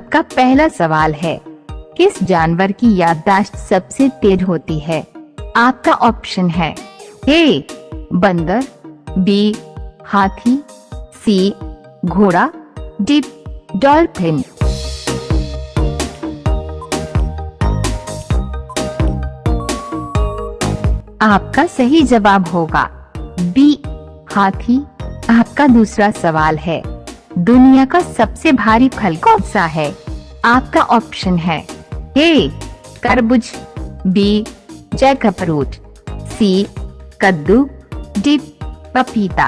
आपका पहला सवाल है, किस जानवर की याददाश्त सबसे तेज होती है? आपका ऑप्शन है ए बंदर, बी हाथी, सी घोड़ा, डी डॉल्फिन। आपका सही जवाब होगा बी हाथी। आपका दूसरा सवाल है, दुनिया का सबसे भारी फल कौन सा है? आपका ऑप्शन है ए तरबूज, बी जैकफ्रूट, सी कद्दू, डी पपीता।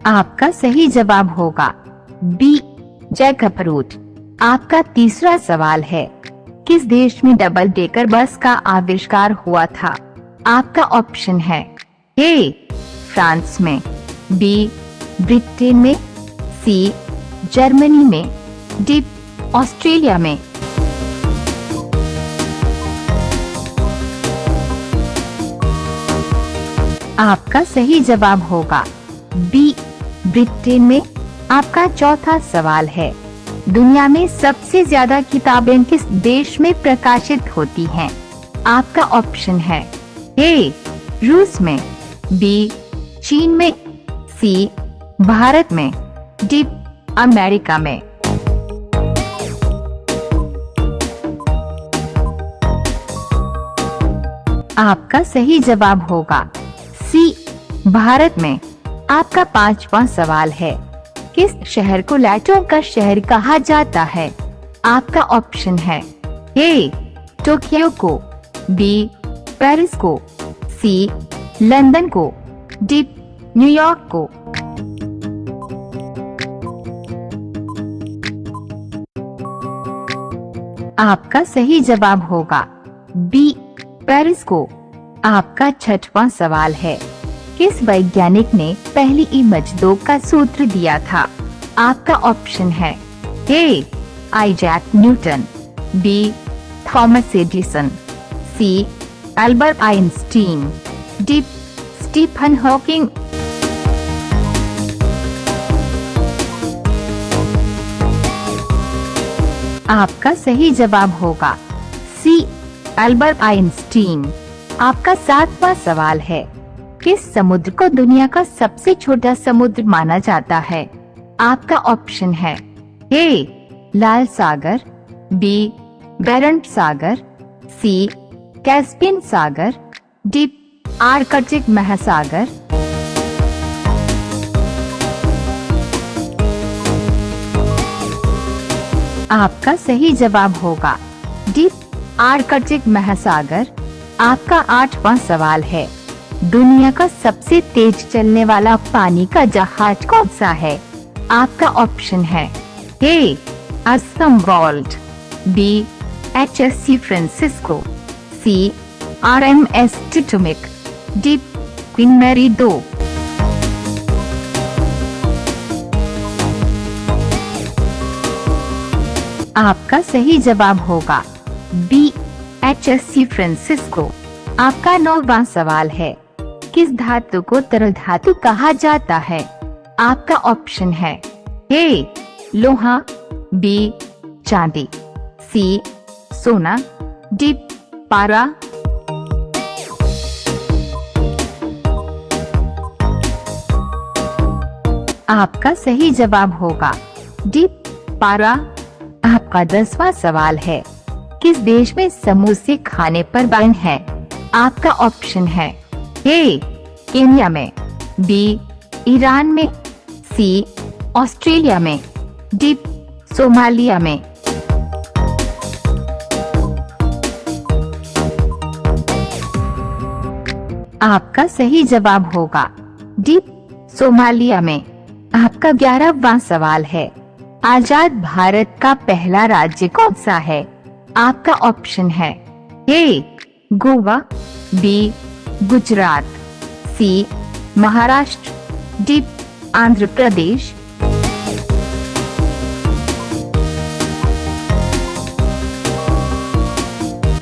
आपका सही जवाब होगा बी जैकफ्रूट। आपका तीसरा सवाल है, किस देश में डबल डेकर बस का आविष्कार हुआ था? आपका ऑप्शन है ए फ्रांस में, बी ब्रिटेन में, सी जर्मनी में, डी ऑस्ट्रेलिया में। आपका सही जवाब होगा बी ब्रिटेन में। आपका चौथा सवाल है, दुनिया में सबसे ज्यादा किताबें किस देश में प्रकाशित होती हैं? आपका ऑप्शन है ए रूस में, बी चीन में, सी भारत में, डी अमेरिका में। आपका सही जवाब होगा सी भारत में। आपका पांचवा सवाल है, किस शहर को लाइटों का शहर कहा जाता है? आपका ऑप्शन है ए टोक्यो को, बी पेरिस को, सी लंदन को, डी न्यूयॉर्क को। आपका सही जवाब होगा बी पेरिस को। आपका छठवां सवाल है, किस वैज्ञानिक ने पहली इमेज 2 का सूत्र दिया था? आपका ऑप्शन है A Isaac Newton, B Thomas Edison, C Albert Einstein, D Stephen Hawking. आपका सही जवाब होगा सी अल्बर्ट आइंस्टीन। आपका सातवां सवाल है, किस समुद्र को दुनिया का सबसे छोटा समुद्र माना जाता है? आपका ऑप्शन है ए लाल सागर, बी बैरंट सागर, सी कैस्पियन सागर, डी आर्कटिक महासागर। आपका सही जवाब होगा डी आर्कटिक महासागर। आपका आठवां सवाल है, दुनिया का सबसे तेज चलने वाला पानी का जहाज कौन सा है? आपका ऑप्शन है ए असम वॉल्ट, B HSC Francisco, C RMS Titanic, D Queen Mary 2। आपका सही जवाब होगा बी HSC फ्रांसिस्को। आपका नौवां सवाल है, किस धातु को तरल धातु कहा जाता है? आपका ऑप्शन है ए लोहा, बी चांदी, सी सोना, डी पारा। आपका सही जवाब होगा डी पारा। आपका 10वां सवाल है, किस देश में समोसे खाने पर बैन है? आपका ऑप्शन है ए केन्या में, बी ईरान में, सी ऑस्ट्रेलिया में, डी सोमालिया में। आपका सही जवाब होगा डी सोमालिया में। आपका 11वां सवाल है, आजाद भारत का पहला राज्य कौन सा है? आपका ऑप्शन है ए गोवा, बी गुजरात, सी महाराष्ट्र, डी आंध्र प्रदेश।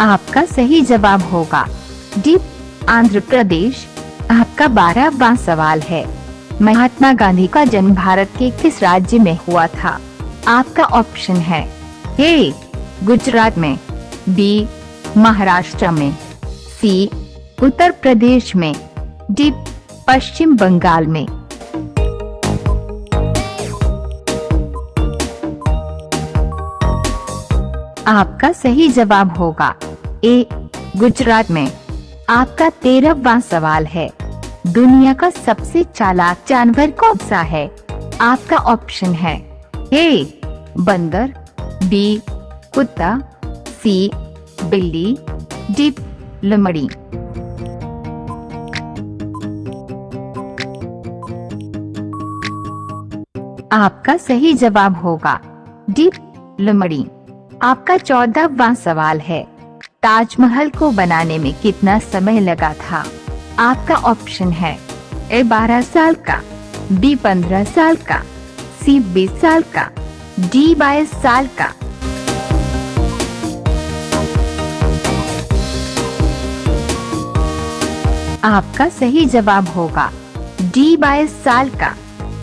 आपका सही जवाब होगा डी आंध्र प्रदेश। आपका 12वां सवाल है, महात्मा गांधी का जन्म भारत के किस राज्य में हुआ था? आपका ऑप्शन है ए गुजरात में, बी महाराष्ट्र में, सी उत्तर प्रदेश में, डी पश्चिम बंगाल में। आपका सही जवाब होगा ए गुजरात में। आपका 13वां सवाल है, दुनिया का सबसे चालाक जानवर कौन सा है? आपका ऑप्शन है ए बंदर, बी कुत्ता, सी बिल्ली, डी लोमड़ी। आपका सही जवाब होगा डी लोमड़ी। आपका 14वां सवाल है, ताजमहल को बनाने में कितना समय लगा था? आपका ऑप्शन है ए 12 साल का, बी 15 साल का, सी 20 साल का, डी 22 साल का। आपका सही जवाब होगा डी 22 साल का।